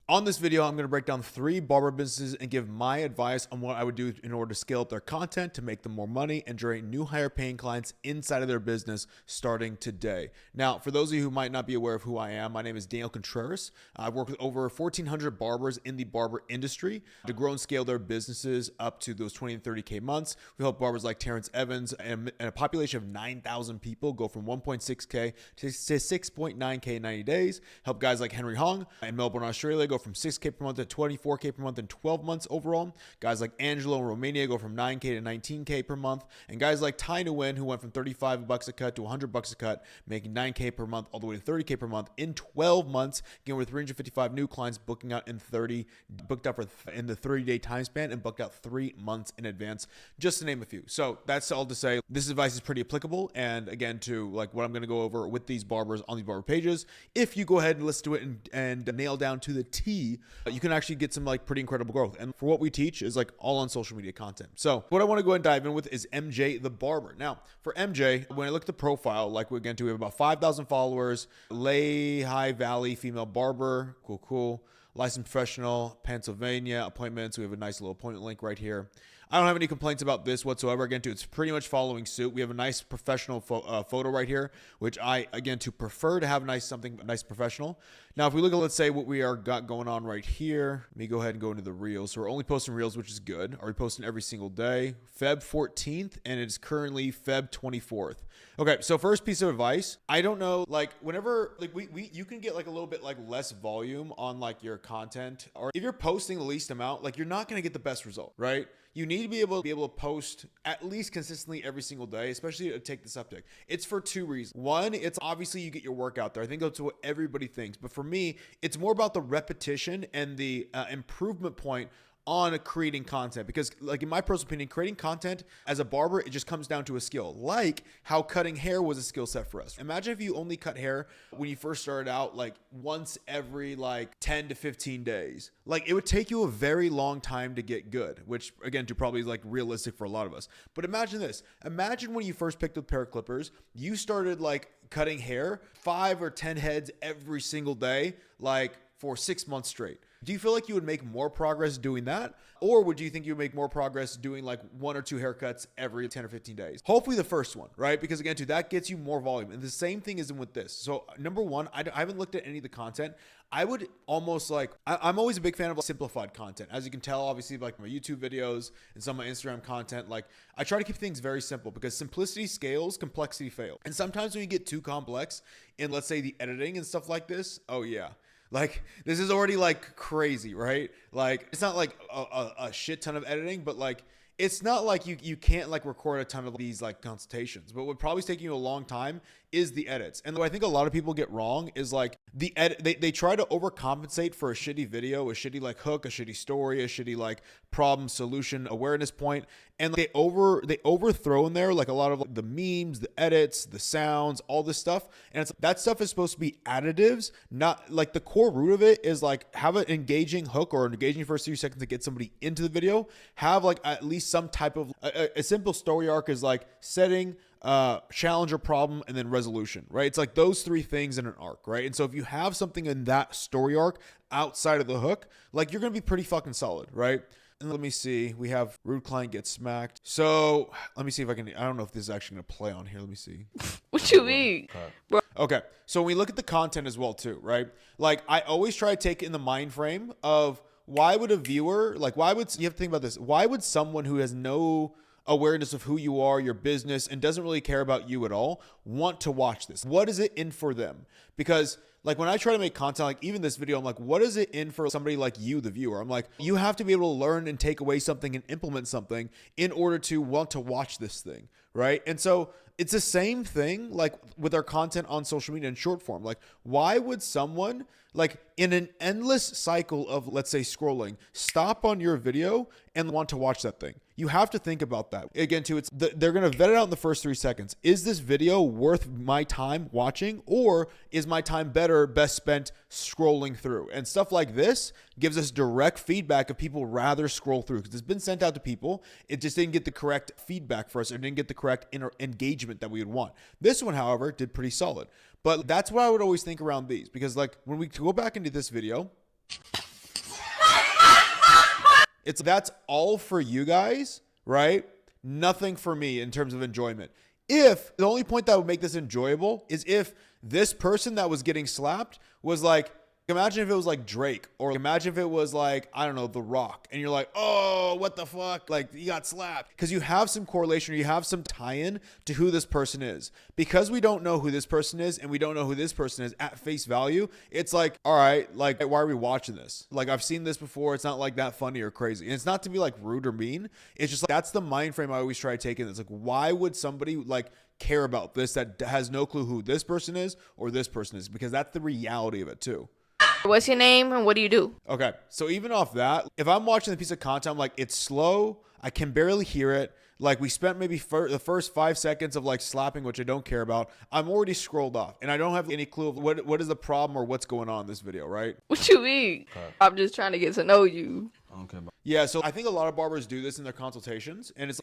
On this video, I'm going to break down 3 barber businesses and give my advice on what I would do in order to scale up their content to make them more money and generate new higher paying clients inside of their business starting today. Now, for those of you who might not be aware of who I am, my name is Daniel Contreras. I've worked with over 1,400 barbers in the barber industry to grow and scale their businesses up to those 20 and 30K months. We help barbers like Terrence Evans and a population of 9,000 people go from 1.6K to 6.9K in 90 days. Help guys like Henry Hong in Melbourne, Australia go from 6K per month to 24K per month in 12 months overall. Guys like Angelo in Romania go from 9K to 19K per month. And guys like Ty Nguyen, who went from $35 a cut to $100 a cut, making 9K per month all the way to 30K per month in 12 months, getting over 355 new clients booking out in the 30-day time span and booked out 3 months in advance, just to name a few. So that's all to say, this advice is pretty applicable. And again, to like what I'm going to go over with these barbers on these barber pages, if you go ahead and listen to it and nail down to the T, you can actually get some like pretty incredible growth. And for what we teach is like all on social media content. So what I want to go ahead and dive in with is MJ the barber. Now for MJ, when I look at the profile, like we have about 5,000 followers, Lehigh Valley female barber, cool. Licensed professional, Pennsylvania, appointments. We have a nice little appointment link right here. I don't have any complaints about this whatsoever. Again, it's pretty much following suit. We have a nice professional photo right here, which I, again, prefer to have something nice professional. Now, if we look at, let's say, what we got going on right here, let me go ahead and go into the reels. So we're only posting reels, which is good. Are we posting every single day? Feb 14th, and it's currently Feb 24th. Okay, so first piece of advice, I don't know, like whenever, like you can get like a little bit like less volume on like your content, or if you're posting the least amount, like you're not going to get the best result, right? You need to be able to post at least consistently every single day, especially to take the subject. It's for 2 reasons. One, it's obviously you get your work out there. I think that's what everybody thinks. But for me, it's more about the repetition and the improvement point on creating content, because like in my personal opinion, creating content as a barber, it just comes down to a skill, like how cutting hair was a skill set for us. Imagine if you only cut hair when you first started out, like once every like 10 to 15 days. Like it would take you a very long time to get good, which again, probably is like realistic for a lot of us. But imagine this. Imagine when you first picked up a pair of clippers, you started like cutting hair 5 or 10 heads every single day, like for 6 months straight. Do you feel like you would make more progress doing that? Or would you think you would make more progress doing like 1 or 2 haircuts every 10 or 15 days? Hopefully the first one, right? Because again, that gets you more volume. And the same thing is with this. So number one, I haven't looked at any of the content. I would almost like, I'm always a big fan of simplified content. As you can tell, obviously, like my YouTube videos and some of my Instagram content, like I try to keep things very simple because simplicity scales, complexity fails. And sometimes when you get too complex in, let's say, the editing and stuff like this, oh yeah. Like this is already like crazy, right? Like it's not like a shit ton of editing, but like it's not like you can't like record a ton of these like consultations. But what probably is taking you a long time is the edits. And what I think a lot of people get wrong is like the edit, they try to overcompensate for a shitty video, a shitty like hook, a shitty story, a shitty like problem solution awareness point. And they overthrow in there like a lot of like, the memes, the edits, the sounds, all this stuff. And it's that stuff is supposed to be additives, not like the core root of it is like have an engaging hook or an engaging first 3 seconds to get somebody into the video. Have like at least some type of a simple story arc is like setting, challenge or problem, and then resolution, right? It's like those 3 things in an arc, right? And so if you have something in that story arc outside of the hook, like you're going to be pretty fucking solid, right? And let me see, we have rude client gets smacked. So let me see if I don't know if this is actually going to play on here. Let me see. What you mean? Okay. So when we look at the content as well too, right? Like I always try to take in the mind frame of why would a viewer, like you have to think about this. Why would someone who has no awareness of who you are, your business, and doesn't really care about you at all want to watch this? What is it in for them? Because like when I try to make content, like even this video, I'm like, what is it in for somebody like you, the viewer? I'm like, you have to be able to learn and take away something and implement something in order to want to watch this thing, right? And so it's the same thing like with our content on social media in short form. Like why would someone like in an endless cycle of, let's say, scrolling, stop on your video and want to watch that thing? You have to think about that. Again, too, they're going to vet it out in the first 3 seconds. Is this video worth my time watching, or is my time best spent scrolling through? And stuff like this gives us direct feedback of people rather scroll through because it's been sent out to people. It just didn't get the correct feedback for us, or didn't get the correct engagement that we would want. This one, however, did pretty solid. But that's what I would always think around these, because like when we go back into this video, That's all for you guys, right? Nothing for me in terms of enjoyment. If the only point that would make this enjoyable is if this person that was getting slapped was like, imagine if it was like Drake, or imagine if it was like, I don't know, The Rock, and you're like, oh, what the fuck? Like, you got slapped. Because you have some correlation, or you have some tie-in to who this person is. Because we don't know who this person is, and we don't know who this person is at face value, it's like, all right, like, why are we watching this? Like, I've seen this before. It's not like that funny or crazy. And it's not to be like rude or mean. It's just like, that's the mind frame I always try to take in. It's like, why would somebody like care about this that has no clue who this person is or this person is? Because that's the reality of it too. What's your name and what do you do? Okay, so even off that, if I'm watching the piece of content, I'm like, it's slow, I can barely hear it. Like, we spent maybe the first 5 seconds of like slapping, which I don't care about. I'm already scrolled off, and I don't have any clue of what is the problem or what's going on in this video, right? What you mean? I'm just trying to get to know you. Okay. Yeah, so I think a lot of barbers do this in their consultations, and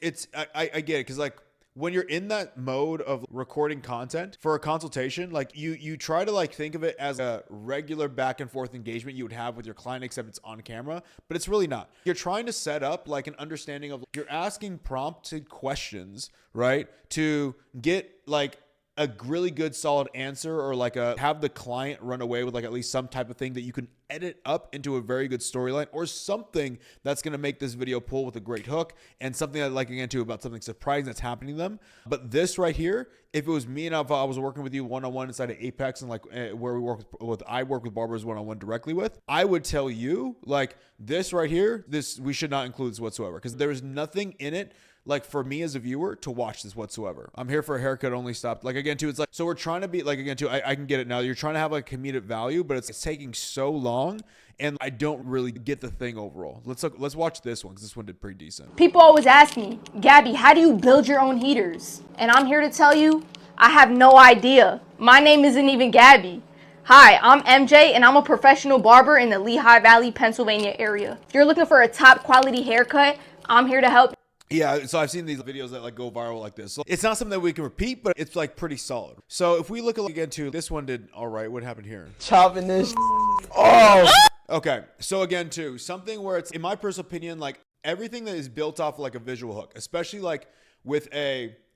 I get it, because like, when you're in that mode of recording content for a consultation, like you try to like think of it as a regular back and forth engagement you would have with your client, except it's on camera, but it's really not. You're trying to set up like an understanding of, you're asking prompted questions, right? To get like a really good solid answer, or like have the client run away with like at least some type of thing that you can edit up into a very good storyline, or something that's going to make this video pull with a great hook, and something I'd like to get into about something surprising that's happening to them. But this right here, if it was me and if I was working with you one-on-one inside of Apex, and like where we work with I work with barbers one-on-one directly with, I would tell you like, this right here, we should not include this whatsoever, because there is nothing in it like for me as a viewer to watch this whatsoever. I'm here for a haircut only. Stop. Like, again too, it's like, so we're trying to be like, again too, I can get it now. You're trying to have like comedic value, but it's taking so long, and I don't really get the thing overall. Let's watch this one, because this one did pretty decent. People always ask me, Gabby, how do you build your own heaters? And I'm here to tell you, I have no idea. My name isn't even Gabby. Hi, I'm MJ, and I'm a professional barber in the Lehigh Valley, Pennsylvania area. If you're looking for a top quality haircut, I'm here to help. Yeah, so I've seen these videos that like go viral like this. So it's not something that we can repeat, but it's like pretty solid. So if we look again to this one, did all right. What happened here? Chopping this. Oh. Okay, so again too, something where it's, in my personal opinion, like everything that is built off of like a visual hook, especially like with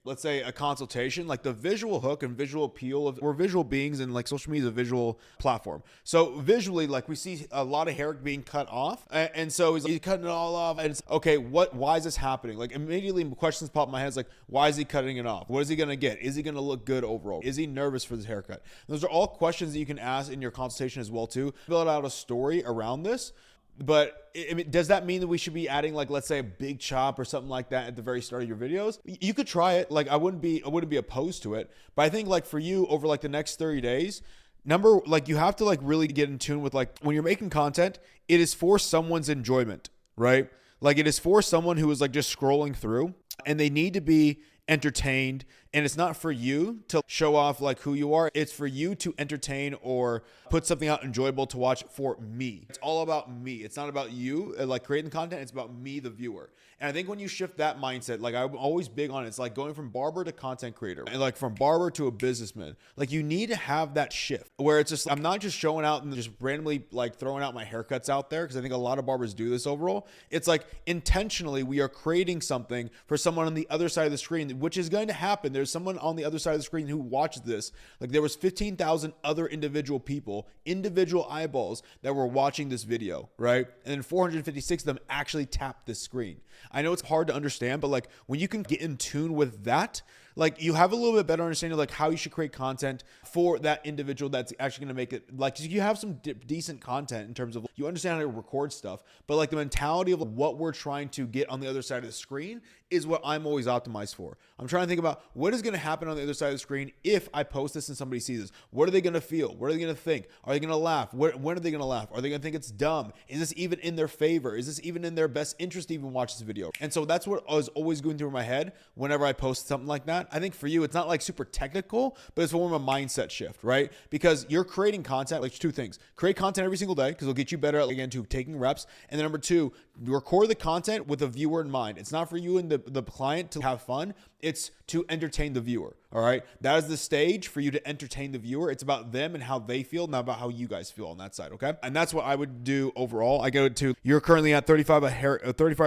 let's say a consultation, like the visual hook and visual appeal we're visual beings, and like social media is a visual platform. So visually, like we see a lot of hair being cut off, and so he's cutting it all off, and it's okay, why is this happening? Like immediately questions pop in my head. It's like, why is he cutting it off? What is he gonna get? Is he gonna look good overall? Is he nervous for this haircut? Those are all questions that you can ask in your consultation as well too. Build out a story around this. But I mean, does that mean that we should be adding like, let's say, a big chop or something like that at the very start of your videos? You could try it. Like I wouldn't be opposed to it. But I think like for you over like the next 30 days, you have to like really get in tune with like, when you're making content, it is for someone's enjoyment, right? Like it is for someone who is like just scrolling through, and they need to be entertained. And it's not for you to show off like who you are. It's for you to entertain or put something out enjoyable to watch for me. It's all about me. It's not about you like creating content. It's about me, the viewer. And I think when you shift that mindset, like I'm always big on it. It's like going from barber to content creator, and like from barber to a businessman. Like you need to have that shift where it's just, I'm not just showing out and just randomly like throwing out my haircuts out there, because I think a lot of barbers do this overall. It's like intentionally we are creating something for someone on the other side of the screen, which is going to happen. There's someone on the other side of the screen who watched this. Like there was 15,000 other individual people, individual eyeballs that were watching this video, right? And then 456 of them actually tapped this screen. I know it's hard to understand, but like when you can get in tune with that, like you have a little bit better understanding of like how you should create content for that individual that's actually going to make it, like you have some decent content in terms of you understand how to record stuff, but like the mentality of what we're trying to get on the other side of the screen is what I'm always optimized for. I'm trying to think about what is going to happen on the other side of the screen if I post this and somebody sees this. What are they going to feel? What are they going to think? Are they going to laugh? When are they going to laugh? Are they going to think it's dumb? Is this even in their favor? Is this even in their best interest to even watch this video? And so that's what I was always going through my head whenever I post something like that. I think for you, it's not like super technical, but it's more of a mindset shift, right? Because you're creating content, like two things. Create content every single day because it'll get you better, again, to taking reps. And then number two, record the content with a viewer in mind. It's not for you and the client to have fun. It's to entertain the viewer. All right. That is the stage for you to entertain the viewer. It's about them and how they feel, not about how you guys feel on that side. Okay. And that's what I would do overall. I go to, you're currently at 35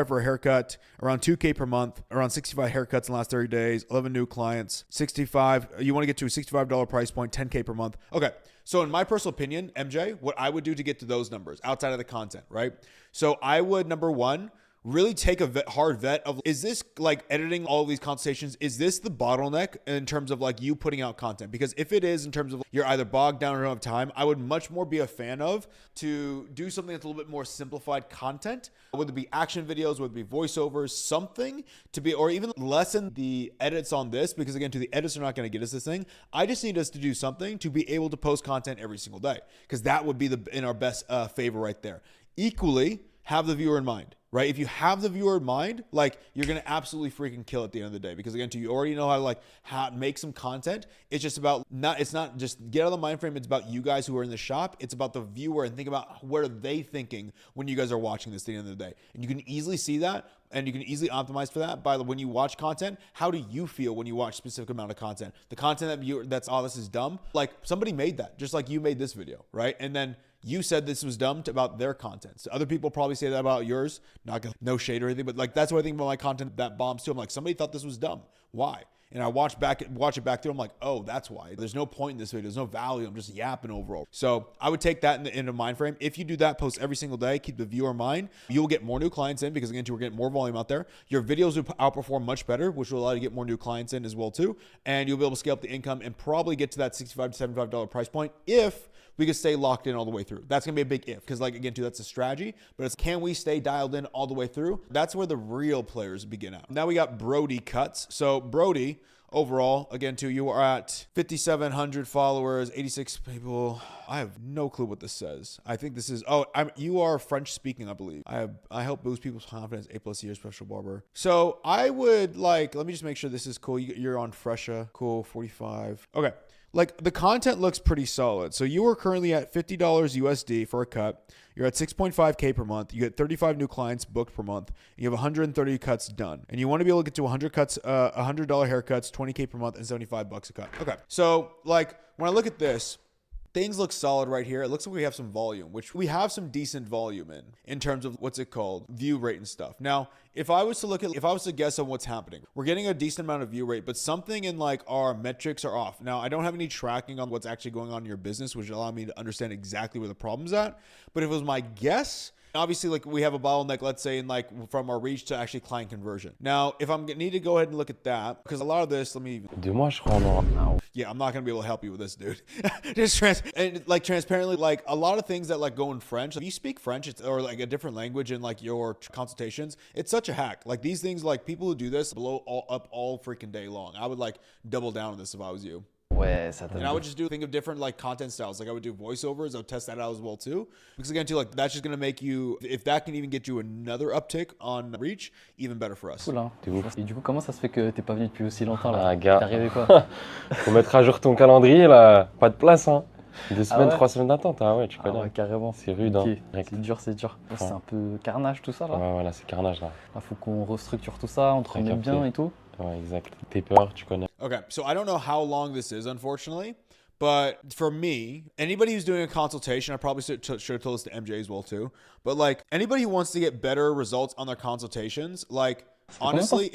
for a haircut, around 2K per month, around 65 haircuts in the last 30 days, 11 new clients, 65. You want to get to a $65 price point, 10K per month. Okay. So in my personal opinion, MJ, what I would do to get to those numbers outside of the content, right? So I would, number one, really take a hard vet of, is this like editing all of these consultations? Is this the bottleneck in terms of like you putting out content? Because if it is, in terms of you're either bogged down or don't have time, I would much more be a fan of to do something that's a little bit more simplified content, whether it be action videos, whether it be voiceovers, something to be, or even lessen the edits on this, because again, the edits are not going to get us this thing. I just need us to do something to be able to post content every single day, because that would be in our best favor right there. Equally, have the viewer in mind. Right? If you have the viewer in mind, like you're going to absolutely freaking kill at the end of the day, because again, you already know how to make some content. It's just about it's not just get out of the mind frame. It's about you guys who are in the shop. It's about the viewer, and think about what are they thinking when you guys are watching this at the end of the day. And you can easily see that, and you can easily optimize for that by when you watch content. How do you feel when you watch a specific amount of content? The content that's, oh, this is dumb. Like somebody made that, just like you made this video, right? And then you said this was dumb about their content. So other people probably say that about yours. Not gonna, no shade or anything, but like that's what I think about my content that bombs too. I'm like, somebody thought this was dumb. Why? And I watch it back through. I'm like, oh, that's why. There's no point in this video. There's no value. I'm just yapping overall. So I would take that in a mind frame. If you do that, post every single day, keep the viewer in mind, you'll get more new clients in, because again, we're getting more volume out there. Your videos will outperform much better, which will allow you to get more new clients in as well too. And you'll be able to scale up the income and probably get to that $65 to $75 price point if we could stay locked in all the way through. That's going to be a big if, because like, again, too, that's a strategy, but it's, can we stay dialed in all the way through? That's where the real players begin out. Now we got Brody Cuts. So Brody, overall, again, too, you are at 5,700 followers, 86 people. I have no clue what this says. I think this is, you are French speaking, I believe. I help boost people's confidence, 8+ years, professional barber. So I would let me just make sure this is cool. You're on Fresha. Cool, 45. Okay. Like the content looks pretty solid. So you are currently at $50 USD for a cut. You're at 6.5K per month. You get 35 new clients booked per month. You have 130 cuts done. And you want to be able to get to 100 cuts, $100 haircuts, 20K per month, and $75 a cut. Okay. So like when I look at this, things look solid right here. It looks like we have some volume, which we have some decent volume in terms of what's it called, view rate and stuff. Now, if I was to guess on what's happening, we're getting a decent amount of view rate, but something in like our metrics are off. Now, I don't have any tracking on what's actually going on in your business, which allow me to understand exactly where the problem's at. But if it was my guess, obviously, like we have a bottleneck, let's say, in like from our reach to actually client conversion. Now, if I'm need to go ahead and look at that, because a lot of this, yeah, I'm not gonna be able to help you with this, dude. Just transparently, like a lot of things that like go in French. If you speak French, or like a different language in like your consultations, it's such a hack. Like these things, like people who do this blow up all freaking day long. I would like double down on this if I was you. And I would just think of different like content styles. Like I would do voiceovers. I would test that out as well too. Because again, too, like that's just gonna make you, if that can even get you another uptick on reach, even better for us. Cool, hein. Et du coup, comment ça se fait que t'es pas venu depuis aussi longtemps là? Ah, gars. T'es arrivé quoi? Faut mettre à jour ton calendrier là. Pas de place, hein. 2 semaines, ouais 3 semaines d'attente. Ah ouais, tu connais. Ah ouais, carrément. C'est rude, Ok. hein. C'est dur, c'est dur. C'est un peu carnage tout ça là. Ouais, voilà, c'est carnage là. Là, faut qu'on restructure tout ça, on te remette bien et tout. Ouais, exact. Tes peurs, tu connais. Okay, so I don't know how long this is, unfortunately. But for me, anybody who's doing a consultation, I probably should have told this to MJ as well too. But like anybody who wants to get better results on their consultations, like honestly,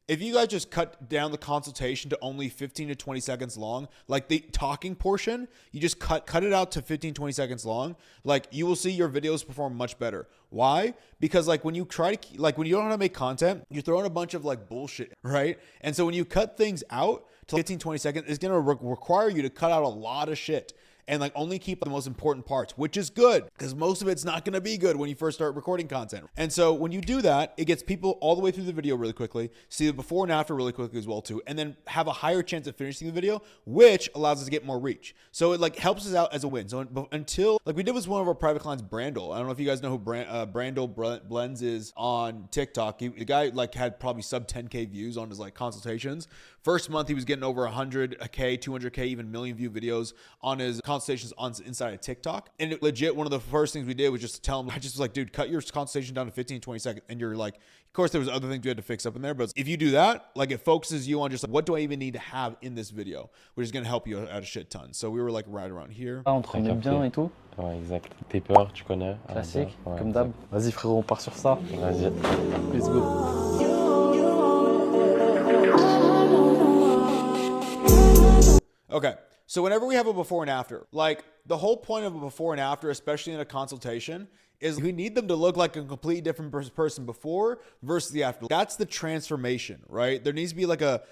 if you guys just cut down the consultation to only 15 to 20 seconds long, like the talking portion, you just cut it out to 15, 20 seconds long, like you will see your videos perform much better. Why? Because like when you when you don't know how to make content, you're throwing a bunch of like bullshit, right? And so when you cut things out to 15, 20 seconds, it's going to require you to cut out a lot of shit and like only keep the most important parts, which is good because most of it's not going to be good when you first start recording content. And so when you do that, it gets people all the way through the video really quickly, see the before and after really quickly as well too, and then have a higher chance of finishing the video, which allows us to get more reach. So it like helps us out as a win. So until like we did with one of our private clients, Brandel. I don't know if you guys know who Brandel Blends is on TikTok. The guy like had probably sub 10K views on his like consultations First month, he was getting over 100K, 200K, even million view videos on his consultations on inside of TikTok. And it, legit, one of the first things we did was just tell him, I just was like, dude, cut your consultation down to 15, 20 seconds. And you're like, of course, there was other things we had to fix up in there. But if you do that, like it focuses you on just like, what do I even need to have in this video, which is going to help you out a shit ton. So we were like right around here. Ah, on te remet bien et tout. Ouais, exact. Tes peurs, tu connais. Classique, Ouais, comme d'hab. Vas-y frérot, on part sur ça. Vas-y. Let's go. Okay, so whenever we have a before and after, like the whole point of a before and after, especially in a consultation, is we need them to look like a completely different person before versus the after. That's the transformation, right? There needs to be like a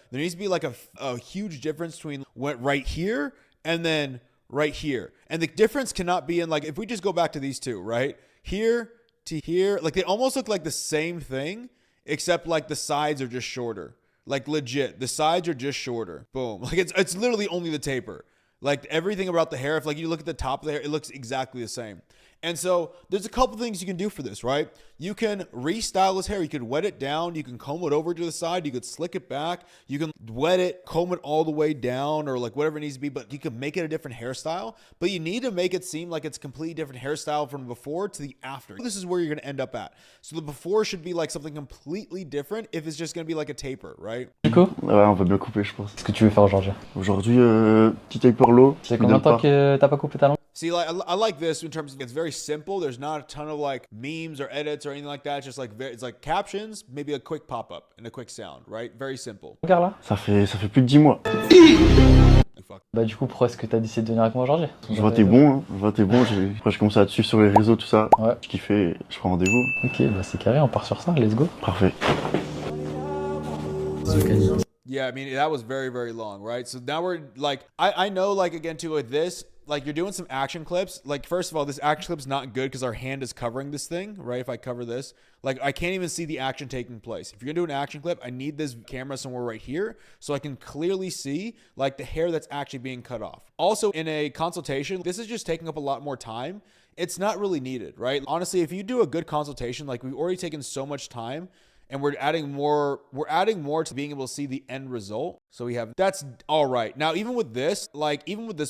huge difference between what right here and then right here. And the difference cannot be in like, if we just go back to these two, right? Here to here, like they almost look like the same thing, except like the sides are just shorter. Like legit, the sides are just shorter. Boom. Like it's literally only the taper. Like everything about the hair, if like you look at the top of the hair, it looks exactly the same. And so there's a couple things you can do for this, right? You can restyle his hair. You could wet it down. You can comb it over to the side. You could slick it back. You can wet it, comb it all the way down or like whatever it needs to be, but you can make it a different hairstyle. But you need to make it seem like it's a completely different hairstyle from before to the after. This is where you're going to end up at. So the before should be like something completely different if it's just going to be like a taper, right? Du coup, Ouais, on va bien couper, je pense. qu'est-ce que tu veux faire aujourd'hui? Aujourd'hui, petit taper low. C'est combien de temps que t'as pas coupé ta langue? See, like I like this in terms of it's very simple. There's not a ton of like memes or edits or anything like that. It's just like it's like captions, maybe a quick pop up and a quick sound, right? Very simple. Regarde là. Ça fait plus de 10 mois. Bah du coup, pourquoi est-ce que t'as décidé de venir avec moi aujourd'hui? Je vois t'es bon, hein. Je vois t'es bon. Après, je commence à te suivre sur les réseaux, tout ça. Ouais. Je kiffe et je prends rendez-vous. Ok, bah c'est carré, on part sur ça, let's go. Parfait. Yeah, I mean that was very, very long, right? So now we're like, I know like again too with this, like you're doing some action clips. Like first of all, this action clip's not good because our hand is covering this thing, right? If I cover this, like I can't even see the action taking place. If you're gonna do an action clip, I need this camera somewhere right here so I can clearly see like the hair that's actually being cut off. Also in a consultation, this is just taking up a lot more time. It's not really needed, right? Honestly, if you do a good consultation, like we've already taken so much time and we're adding more to being able to see the end result. So we have, that's all right. Now, even with this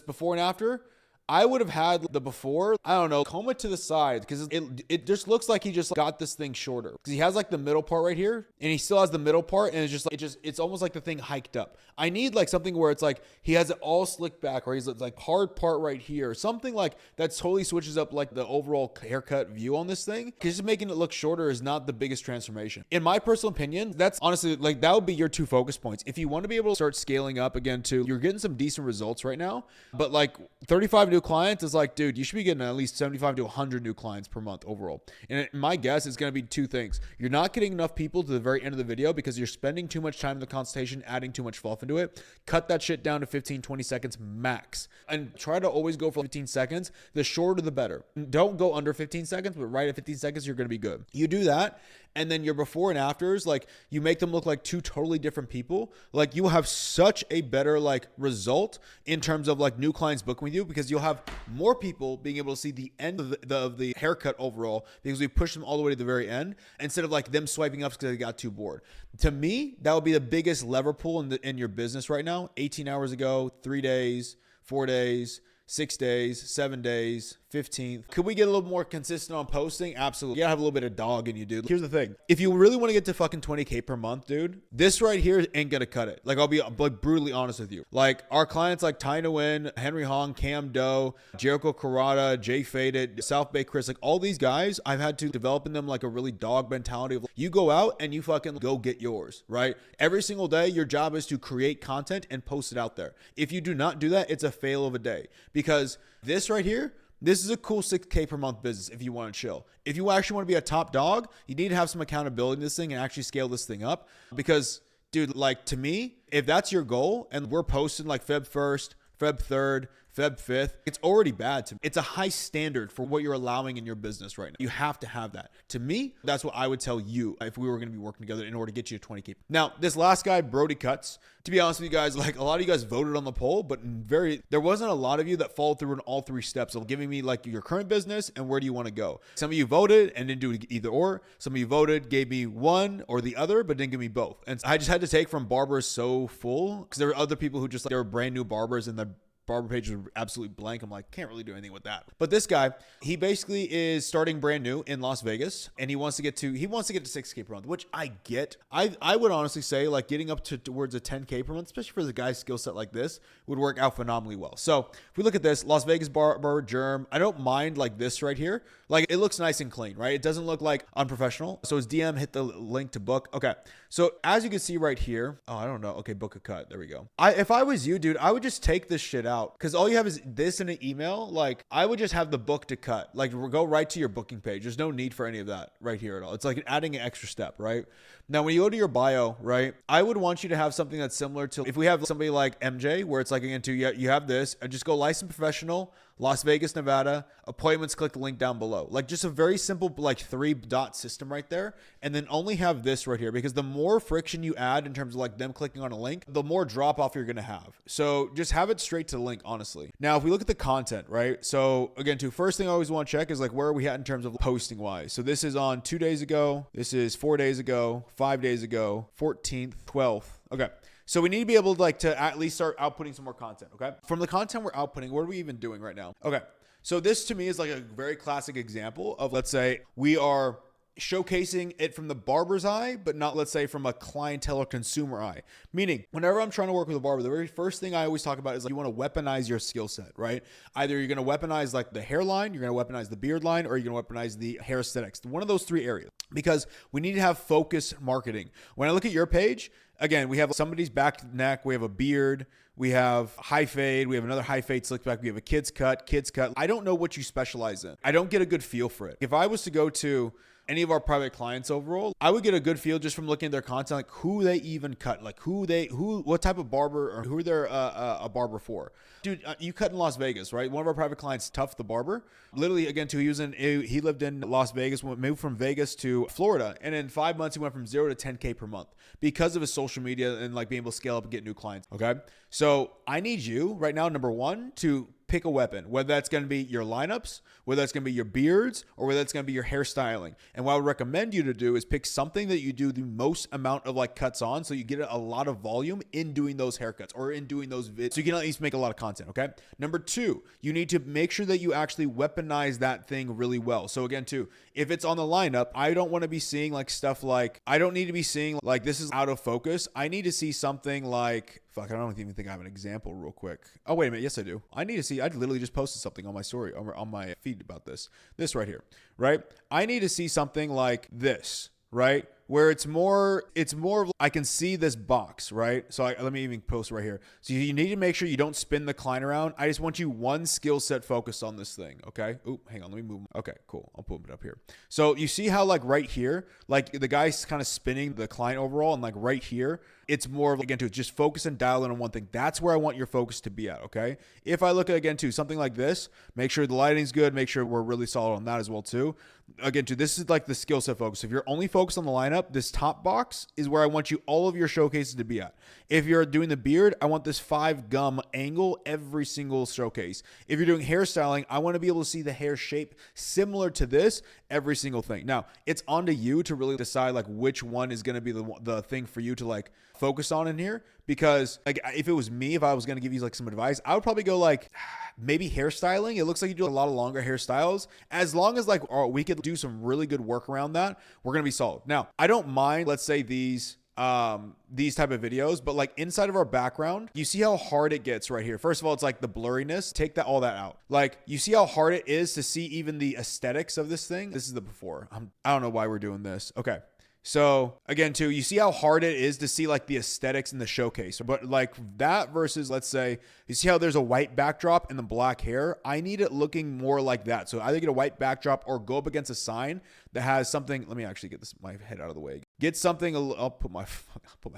before and after, I would have had the before, I don't know, comb it to the side because it just looks like he just got this thing shorter because he has like the middle part right here and he still has the middle part and it's just like, it's almost like the thing hiked up. I need like something where it's like he has it all slicked back or he's like hard part right here. Something like that totally switches up like the overall haircut view on this thing because just making it look shorter is not the biggest transformation. In my personal opinion, that's honestly like that would be your two focus points. If you want to be able to start scaling up again too, you're getting some decent results right now, but like 35 new clients is like, dude, you should be getting at least 75 to 100 new clients per month overall. And my guess is going to be two things. You're not getting enough people to the very end of the video because you're spending too much time in the consultation, adding too much fluff into it. Cut that shit down to 15, 20 seconds max. And try to always go for 15 seconds. The shorter, the better. Don't go under 15 seconds, but right at 15 seconds, you're going to be good. You do that. And then your before and afters, like you make them look like two totally different people. Like you will have such a better like result in terms of like new clients booking with you because you'll have more people being able to see the end of the haircut overall because we push them all the way to the very end instead of like them swiping up because they got too bored. To me, that would be the biggest lever pull in your business right now. 18 hours ago, 3 days, 4 days, 6 days, 7 days, 15th. Could we get a little more consistent on posting? Absolutely. You gotta have a little bit of dog in you, dude. Here's the thing. If you really want to get to fucking 20K per month, dude, this right here ain't gonna cut it. Like, I'll be like brutally honest with you. Like, our clients like Ty Nguyen, Henry Hong, Cam Doe, Jericho Karada, Jay Faded, South Bay Chris, like all these guys, I've had to develop in them like a really dog mentality of you go out and you fucking go get yours, right? Every single day, your job is to create content and post it out there. If you do not do that, it's a fail of a day because this right here, this is a cool 6K per month business if you want to chill. If you actually want to be a top dog, you need to have some accountability in this thing and actually scale this thing up. Because, dude, like to me, if that's your goal and we're posting like Feb 1st, Feb 3rd, Feb 5th, it's already bad to me. It's a high standard for what you're allowing in your business right now. You have to have that. To me, that's what I would tell you if we were going to be working together in order to get you to 20K. Now, this last guy, Brody Cuts, to be honest with you guys, like a lot of you guys voted on the poll, but there wasn't a lot of you that followed through in all three steps of giving me like your current business and where do you want to go. Some of you voted and didn't do either or. Some of you voted, gave me one or the other, but didn't give me both. And I just had to take from Barber Solphul because there were other people who just like, they were brand new barbers and the barber page was absolutely blank. I'm like, can't really do anything with that. But this guy, he basically is starting brand new in Las Vegas and he wants to get to 6K per month, which I get. I would honestly say like getting up to towards a 10K per month, especially for the guy's skill set like this, would work out phenomenally well. So if we look at this, Las Vegas barber germ, I don't mind like this right here. Like it looks nice and clean, right? It doesn't look like unprofessional. So his DM hit the link to book. Okay. So as you can see right here, oh, I don't know. Okay. Book a cut. There we go. If I was you, dude, I would just take this shit out because all you have is this in an email. Like I would just have the book to cut, like go right to your booking page. There's no need for any of that right here at all. It's like adding an extra step, right? Now, when you go to your bio, right, I would want you to have something that's similar to if we have somebody like MJ, where it's like, again, you have this and just go licensed professional, Las Vegas, Nevada, appointments, click the link down below. Like just a very simple, like 3-dot system right there. And then only have this right here because the more friction you add in terms of like them clicking on a link, the more drop off you're going to have. So just have it straight to the link, honestly. Now, if we look at the content, right? So again, first thing I always want to check is like, where are we at in terms of posting wise? So this is on 2 days ago. This is 4 days ago, 5 days ago, 14th, 12th. Okay. So we need to be able to like to at least start outputting some more content. Okay. From the content we're outputting, what are we even doing right now? Okay. So this to me is like a very classic example of, let's say we are showcasing it from the barber's eye, but not, let's say, from a clientele or consumer eye. Meaning, whenever I'm trying to work with a barber, the very first thing I always talk about is like you want to weaponize your skill set, right? Either you're going to weaponize like the hairline, you're going to weaponize the beard line, or you're going to weaponize the hair aesthetics. One of those three areas, because we need to have focused marketing. When I look at your page, again, we have somebody's back neck, we have a beard, we have high fade, we have another high fade slick back, we have a kids cut. I don't know what you specialize in. I don't get a good feel for it. If I was to go to any of our private clients overall, I would get a good feel just from looking at their content, like who they even cut, like what type of barber or who they're a barber for. Dude, you cut in Las Vegas, right? One of our private clients, Tuff the barber, literally again, he lived in Las Vegas, moved from Vegas to Florida. And in 5 months, he went from 0 to 10K per month because of his social media and like being able to scale up and get new clients. Okay. So I need you right now, number one, to pick a weapon, whether that's going to be your lineups, whether that's going to be your beards, or whether that's going to be your hairstyling. And what I would recommend you to do is pick something that you do the most amount of like cuts on, so you get a lot of volume in doing those haircuts or in doing those vids, so you can at least make a lot of content. Okay. Number two, you need to make sure that you actually weaponize that thing really well. So again, too, if it's on the lineup, I don't want to be seeing like stuff like, I don't need to be seeing like this is out of focus. I need to see something like, fuck, I don't even think I have an example real quick. Oh, wait a minute. Yes, I do. I literally just posted something on my story, on my feed about this right here, right? I need to see something like this, right? Where it's more of, I can see this box, right? So let me even post right here. So you need to make sure you don't spin the client around. I just want you one skill set focused on this thing, okay? Oop, hang on, let me move. Okay, cool. I'll put it up here. So you see how like right here, like the guy's kind of spinning the client overall, and like right here, it's more of, again, to just focus and dial in on one thing. That's where I want your focus to be at, okay? If I look at, again, to something like this, make sure the lighting's good, make sure we're really solid on that as well, too. Again, too, this is like the skill set focus. If you're only focused on the lineup, this top box is where I want you all of your showcases to be at. If you're doing the beard, I want this 5 gum angle every single showcase. If you're doing hairstyling, I want to be able to see the hair shape similar to this every single thing. Now, it's on to you to really decide like which one is going to be the thing for you to like focus on in here, because like if it was me, if I was going to give you like some advice, I would probably go like maybe hairstyling. It looks like you do a lot of longer hairstyles. As long as like we could do some really good work around that, we're going to be solid. Now, I don't mind, let's say these type of videos, but like inside of our background, you see how hard it gets right here. First of all, it's like the blurriness, take all that out. Like you see how hard it is to see even the aesthetics of this thing. This is the before. I don't know why we're doing this. Okay. So again, too, you see how hard it is to see like the aesthetics in the showcase, but like that versus, let's say, you see how there's a white backdrop and the black hair. I need it looking more like that. So either get a white backdrop or go up against a sign that has something. Let me actually get my head out of the way. Get something, I'll put my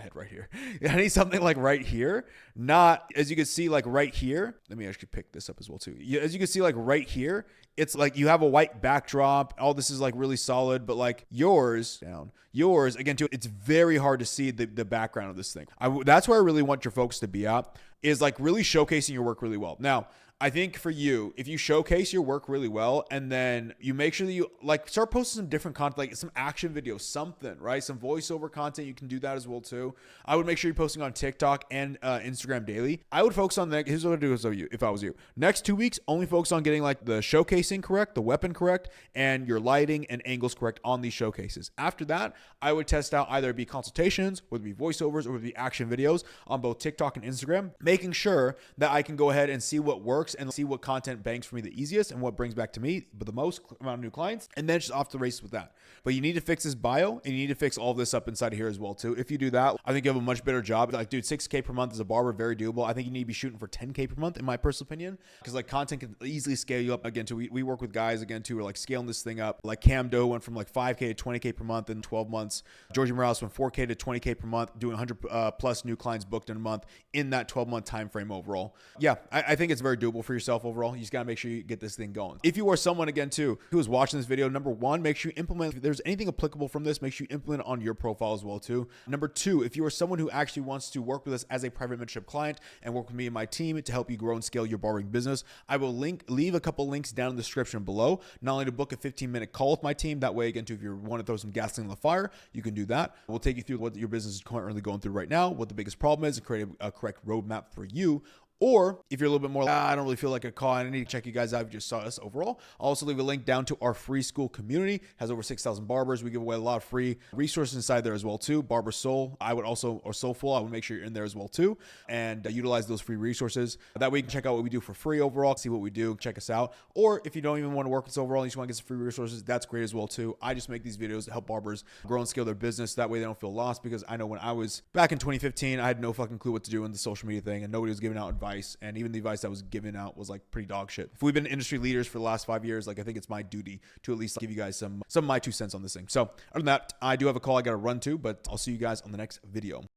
head right here. I need something like right here, not, as you can see, like right here. Let me actually pick this up as well too. As you can see, like right here, it's like you have a white backdrop. All this is like really solid, but like yours, again too, it's very hard to see the background of this thing. That's where I really want your folks to be at, is like really showcasing your work really well. Now, I think for you, if you showcase your work really well, and then you make sure that you like start posting some different content, like some action videos, something, right? Some voiceover content, you can do that as well too. I would make sure you're posting on TikTok and Instagram daily. I would focus on that. Here's what I would do if I was you. Next 2 weeks, only focus on getting like the showcasing correct, the weapon correct, and your lighting and angles correct on these showcases. After that, I would test out either be consultations, whether it be voiceovers, or whether it be action videos on both TikTok and Instagram, making sure that I can go ahead and see what works and see what content banks for me the easiest and what brings back to me but the most amount of new clients, and then just off the races with that. But you need to fix this bio, and you need to fix all this up inside of here as well too. If you do that, I think you have a much better job. Like, dude, 6K per month as a barber, very doable. I think you need to be shooting for 10K per month in my personal opinion, because like content can easily scale you up. Again too, we work with guys again too, who are like scaling this thing up. Like Cam Doe went from like 5K to 20K per month in 12 months. Georgie Morales went 4K to 20K per month, doing 100 plus new clients booked in a month in that 12-month time frame overall. Yeah, I think it's very doable for yourself overall. You just got to make sure you get this thing going. If you are someone, again too, who is watching this video, number one, make sure you implement, if there's anything applicable from this, make sure you implement it on your profile as well too. Number two, if you are someone who actually wants to work with us as a private mentorship client and work with me and my team to help you grow and scale your barbering business, I will leave a couple links down in the description below, not only to book a 15-minute call with my team. That way, again too, if you want to throw some gasoline on the fire, you can do that. We'll take you through what your business is currently going through right now, what the biggest problem is, and create a correct roadmap for you. Or if you're a little bit more, I don't really feel like a call, I need to check you guys out if you just saw us overall. I'll also leave a link down to our free school community. It has over 6,000 barbers. We give away a lot of free resources inside there as well too. Barber Soul, or Soulful, I would make sure you're in there as well too, and utilize those free resources. That way you can check out what we do for free overall, see what we do, check us out. Or if you don't even want to work with us overall, and you just want to get some free resources, that's great as well too. I just make these videos to help barbers grow and scale their business. That way they don't feel lost, because I know when I was back in 2015, I had no fucking clue what to do in the social media thing, and nobody was giving out advice, and even the advice that was given out was like pretty dog shit. If we've been industry leaders for the last 5 years, like I think it's my duty to at least give you guys some of my 2 cents on this thing. So other than that, I do have a call I got to run to, but I'll see you guys on the next video.